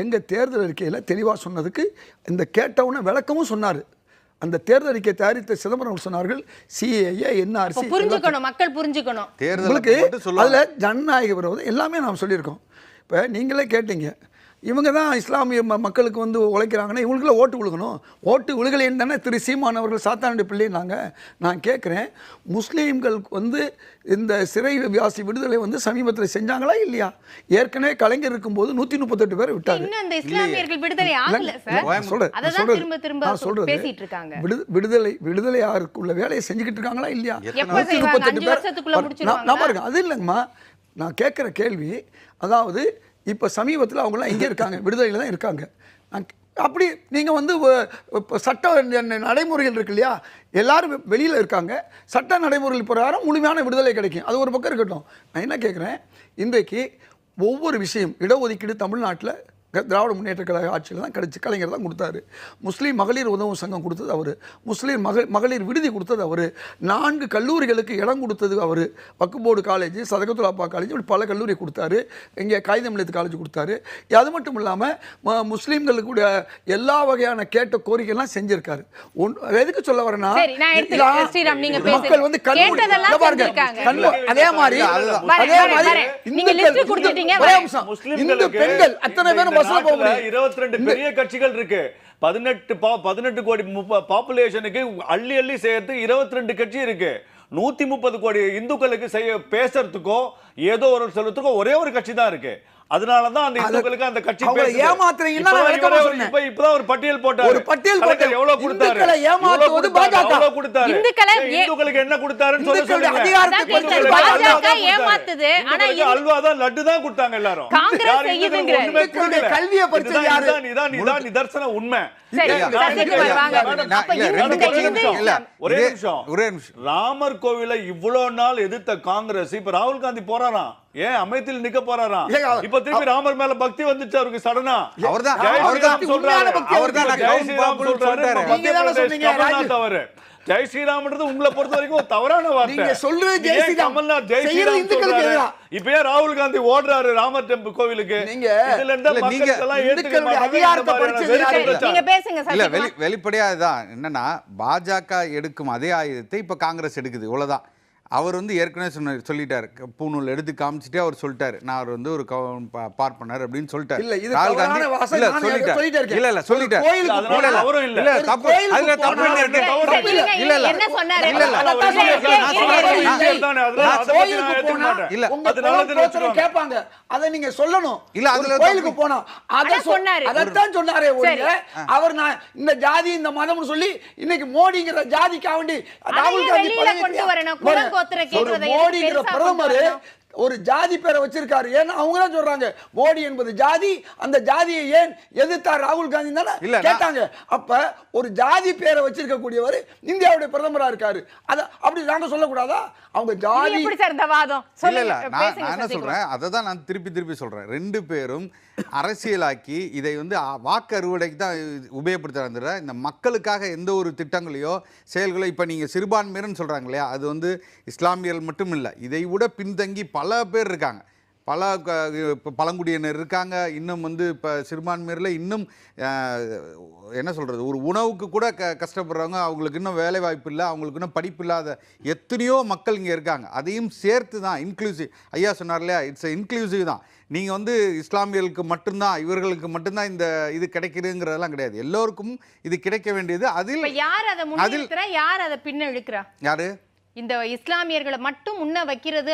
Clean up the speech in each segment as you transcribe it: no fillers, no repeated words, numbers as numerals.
எங்கள் தேர்தல் அறிக்கையில் தெளிவாக சொன்னதுக்கு இந்த கேட்டவுடனே விளக்கமும் சொன்னார். அந்த தேர்தல் அறிக்கை தயாரித்த சிதம்பரம் சொன்னார்கள் சிஏஏ என்ஆர்சி புரிஞ்சுக்கணும், மக்கள் புரிஞ்சுக்கணும். உங்களுக்கு அதில் ஜனநாயக விரோதம் எல்லாமே நாம் சொல்லியிருக்கோம். இப்போ நீங்களே கேட்டீங்க, இவங்க தான் இஸ்லாமிய மக்களுக்கு வந்து உழைக்கிறாங்கன்னா இவங்களுக்குள்ள ஓட்டு விழுகணும். ஓட்டு விழுகலைன்னு தானே திரு சீமான் அவர்கள் சாத்தானுடைய பிள்ளைனாங்க. நான் கேட்குறேன், முஸ்லீம்களுக்கு வந்து இந்த சிறைவாசி விடுதலை வந்து சமீபத்தில் செஞ்சாங்களா இல்லையா? ஏற்கனவே கலைஞர் இருக்கும்போது 138 பேரை விட்டாங்க. விடுதலையாருக்குள்ள வேலையை செஞ்சுக்கிட்டு இருக்காங்களா இல்லையா? 138 பேர். நான் பாருங்க, அது இல்லைங்கம்மா, நான் கேட்குற கேள்வி, அதாவது இப்போ சமீபத்தில் அவங்களாம் எங்கே இருக்காங்க? விடுதலையில் தான் இருக்காங்க. அப்படி நீங்கள் வந்து சட்ட நடைமுறைகள் இருக்கு இல்லையா, எல்லாரும் வெளியில் இருக்காங்க, சட்ட நடைமுறைகள் பிரகாரம் முழுமையான விடுதலை கிடைக்கும். அது ஒரு பக்கம் இருக்கட்டும். நான் என்ன கேட்குறேன், இன்றைக்கு ஒவ்வொரு விஷயம் இடஒதுக்கீடு தமிழ்நாட்டில் திராவிட முன்னேற்ற கழக ஆட்சியில் தான் கிடைச்சி, கலைஞர் தான் கொடுத்தாரு. முஸ்லீம் மகளிர் உதவும் சங்கம் கொடுத்தது அவர், முஸ்லீம் மகளிர் விடுதி கொடுத்தது அவர், 4 கல்லூரிகளுக்கு இடம் கொடுத்தது அவர், வக்குபோர்டு காலேஜ், சதகத்துலாப்பா காலேஜ், இப்படி பல கல்லூரி கொடுத்தாரு. இங்கே காகிதமில்லத்து காலேஜ் கொடுத்தாரு. அது மட்டும் இல்லாமல் முஸ்லீம்களுக்கு எல்லா வகையான கேட்ட கோரிக்கைலாம் செஞ்சிருக்காரு. எதுக்கு சொல்ல வரேன்னா, மக்கள் வந்து அதே மாதிரி இந்து பெண்கள் அத்தனை பேரும் 22 பெரிய கட்சிகள் இருக்கு. 18 கோடி பாப்புலேஷனுக்கு அள்ளி அள்ளி செய்யறதுக்கு 22 கட்சி இருக்கு. 130 கோடி இந்துக்களுக்கு செய்ய பேசுறதுக்கோ ஏதோ ஒரு சொல்றதுக்கோ ஒரே ஒரு கட்சி தான் இருக்கு. அதனாலதான் அந்த இந்துக்களுக்கு அந்த கட்சி இப்பதான் ஒரு பட்டியல் போட்டாரு. ஒரு பட்டியல் போட்டு எவ்வளவு கொடுத்தாரு, எவ்வளவு கொடுத்தாரு, இந்துக்களுக்கு என்ன கொடுத்தாருன்னு சொல்லுங்க. அல்வா தான், லட்டு தான் கொடுத்தாங்க எல்லாரும். கல்வியை இதான் நிதர்சன உண்மை. ஒரே நிமிஷம். ராமர் கோவில இவ்வளவு நாள் எதிர்த்த காங்கிரஸ் இப்ப ராகுல் காந்தி போறாராம், ஏன் அமைதியில் நிக்க போறாராம். இப்ப திருப்பி ராமர் மேல பக்தி வந்துச்சு அவருக்கு சடனா. அவர்தான் சொல்றாரு, அவரு ஜெய் ஸ்ரீராம்ன்றது உங்களை பொறுத்த வரைக்கும் ஒரு தவறான வார்த்தை. நீங்க சொல்றது ஜெய் ஸ்ரீராம், அமர்நாத் ஜெய் ஸ்ரீராம் சொல்றாரு. இப்பயே ராகுல் காந்தி ஓடுறாரு ராமர் டெம்பிள் கோவிலுக்கு. நீங்க இதுல இருந்த மக்கள் எல்லாம் ஏத்துக்க அதிகாரத்தை படிச்சு நீங்க பேசுங்க சார். இல்ல வெளிப்படையா தான் என்னன்னா, பாஜக எடுக்கும் அதே ஆயுதத்தை இப்ப காங்கிரஸ் எடுக்குது, இவ்வளவுதான். அவர் வந்து ஏற்கனவே சொல்லிட்டாரு, பூணூல் எடுத்து காமிச்சிட்டே அவர் சொல்லிட்டாரு, நான் அவர் வந்து ஒரு பார்ப்பனர் அப்படின்னு சொல்லிட்டாரு. ராகுல் காந்தி சொல்லிட்டாரு. இல்ல சொல்லிட்டாரு. தப்பு அதுல தப்பு இல்ல கேட்பாங்க, அதை நீங்க சொல்லணும். இல்ல அதுல கோயிலுக்கு போனா அதான் சொன்னாரே. அவர் நான் இந்த ஜாதி இந்த மதம்னு சொல்லி இன்னைக்கு மோடிங்கிற ஜாதிக்காக வேண்டி ராகுல் காந்தி மோடிங்கிற பிரதமர் ஒரு ஜாதி பேரை வச்சிருக்காரு. ஏன்னா அவங்க தான் சொல்றாங்க மோடி என்பது ஜாதி, அந்த ஜாதியை ஏன் எதிர்த்தார் ராகுல் காந்தி தானே கேட்டாங்க. அப்ப ஒரு ஜாதி பேரை வச்சிருக்க கூடியவர் இந்தியாவுடைய பிரதமரா இருக்காரு. அத அப்படி நாங்க சொல்லக்கூடாதா? அவங்க ஜாதி நான் என்ன சொல்றேன், அதை தான் நான் திருப்பி சொல்றேன். 2 பேரும் அரசியலாக்கி இதை வந்து வாக்கு அறுவடைக்கு தான் உபயோகப்படுத்துறாங்க. இந்த மக்களுக்காக எந்த ஒரு திட்டங்களையோ செயல்களோ, இப்போ நீங்கள் சிறுபான்மையர்னு சொல்கிறாங்க இல்லையா, அது வந்து இஸ்லாமியர்கள் மட்டும் இல்லை, இதை விட பின்தங்கி பல பேர் இருக்காங்க, பல பழங்குடியினர் இருக்காங்க. இன்னும் வந்து இப்போ சிறுபான்மையரில் இன்னும் என்ன சொல்கிறது, ஒரு உணவுக்கு கூட கஷ்டப்படுறவங்க, அவங்களுக்கு இன்னும் வேலை வாய்ப்பு இல்லை, அவங்களுக்கு இன்னும் படிப்பு இல்லாத எத்தனையோ மக்கள் இங்கே இருக்காங்க. அதையும் சேர்த்து தான் இன்க்ளூசிவ், ஐயா சொன்னார் இல்லையா, இட்ஸ் இன்க்ளூசிவ் தான். நீங்கள் வந்து இஸ்லாமியர்களுக்கு மட்டும்தான், இவர்களுக்கு மட்டும்தான் இந்த இது கிடைக்குதுங்கிறதெல்லாம் கிடையாது, எல்லோருக்கும் இது கிடைக்க வேண்டியது. அதில் யார் அதை முன்னெடுக்கிறா, யார் அதை பின்ன இழுக்கிறா? யாரு இந்த இஸ்லாமியர்களை மட்டும் முன்ன வைக்கிறது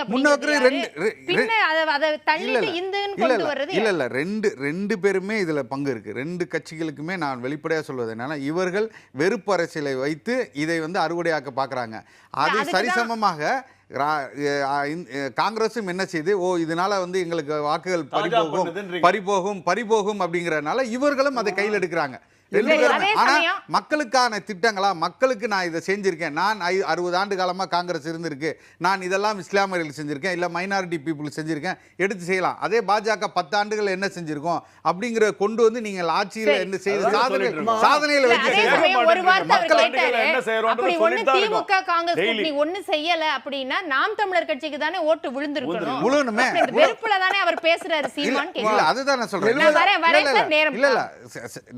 இல்ல ரெண்டு பேருமே இதுல பங்கு இருக்கு. 2 கட்சிகளுக்குமே நான் வெளிப்படையா சொல்வது என்னன்னா, இவர்கள் வெறுப்பு அரசியலை வைத்து இதை வந்து அறுவடையாக்க பாக்குறாங்க. அது சரிசமமாக காங்கிரஸும் என்ன செய்து, இதனால வந்து எங்களுக்கு வாக்குகள் பறிபோகும் அப்படிங்கறதுனால இவர்களும் அதை கையில் எடுக்கிறாங்க. ரெண்டு சரி, பேருமே. அதே ஆனா சமயம் மக்களுக்கான திட்டங்களா, மக்களுக்கு நான் இதை செஞ்சிருக்கேன், நான் 60 ஆண்டு காலமா காங்கிரஸ் இருந்திருக்கு, நான் இதெல்லாம் இஸ்லாமியர்களுக்கு செஞ்சிருக்கேன், இல்ல மைனாரிட்டி பீப்புளுக்கு செஞ்சிருக்கேன், எடுத்து செய்யலாம். அதே பாஜக 10 ஆண்டுகள் என்ன செஞ்சிருக்கோம் அப்படிங்கிற கொண்டு வந்து நீங்கள் ஆட்சியில சரி. என்ன செய்த அதான் சாதனை சொல்லிட்டு இருக்கோம். சாதனையில இல்ல, வச்சு அதே செய்யலாம். சமயம் ஒரு வார்த்தை அவர் மக்கள் கேட்டாரு. என்ன செய்யறோம்ன்றத அப்படி ஒண்ணு சொல்லிட்டு தான் திமுக இருக்கோம். காங்கிரஸ் Daily. கூட்டணி ஒண்ணு செய்யல அப்படின்னா நாம் தமிழர் கட்சிக்கு தானே ஓட்டு விழுந்திருக்கணும். விழுணுமே. அப்ப இந்த வெறுப்புல தானே அவர் பேசுறாரு சீமான் இல்ல, கேக்குறாரு. அதுதான் நான் சொல்றேன். நான் வரேன், வரேன் இல்ல, சார், நேரம் இல்ல, இல்ல.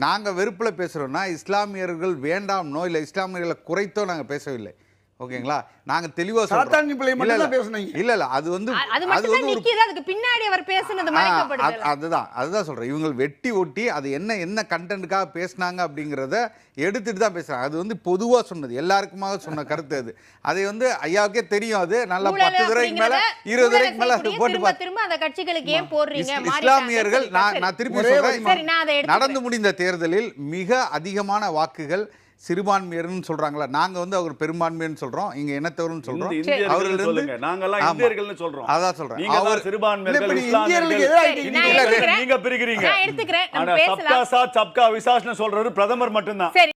நாங்க வெறுப்புல பேசுறோம்னா இஸ்லாமியர்கள் வேண்டாம்னோ இல்ல இஸ்லாமியர்களை குறைத்தோ நாங்க பேசவில்லை. ஓகேங்களா? நாங்க தெளிவா சாத்தான்ஜி பிள்ளையை மட்டும் இல்ல, தான் பேசுனீங்க. இல்ல அது வந்து அது மட்டும் தான் ஒரு நிக்குது. அதுக்கு பின்னாடி அவர் பேசுனது மறைக்கப்படுது. அதுதான் சொல்றேன். இவங்க வெட்டி ஒட்டி அது என்ன கண்டென்ட்காக பேசினாங்க அப்படிங்கறத எடுத்துட்டு தான் பேசுறாங்க. அது வந்து பொதுவா சொன்னது, எல்லாருக்குமாக சொன்ன கருத்து அது. அதை வந்து ஐயாவுக்கே தெரியும். அது நல்லா 10 தடவைக்கு மேல 20 தடவைக்கு மேல அது போட்டு திரும்ப திரும்ப அந்த கட்சிகளுக்கு ஏன் போடுறீங்க? இஸ்லாமியர்கள் நான் திருப்பி ஒரே சொல்றேன், சரி, நான் அதை எடுத்துக்கிறேன். நடந்து முடிந்த தேர்தலில் மிக அதிகமான வாக்குகள் சிறுபான்மையர்னு சொல்றாங்களா, நாங்க வந்து அவர் பெரும்பான்மைன்னு சொல்றோம், இங்க இனத்தவர்னு சொல்றோம். இந்தியர்கள் அவர்கள் சொல்லுங்க, நாங்கெல்லாம் ஆமா. இந்தியர்கள்னு சொல்றோம். அதான் சொல்றேன். நீங்க தான் அவர் சிறுபான்மையர்கள், இல்ல, இப்ப நீங்க இஸ்லாமியர்கள், இந்தியர்களுக்கு எதிராக சரி, இருக்கீங்க. நான் இல்ல, எடுத்துக்கிறேன். நீங்க பிரிக்கிறீங்க. நான் எடுத்துக்கிறேன். நம்ம ஆனா பேசலாம். சப்கா சாத் சப்கா விசாஸ்னு சொல்றது பிரதமர் மட்டும்தான். சரி.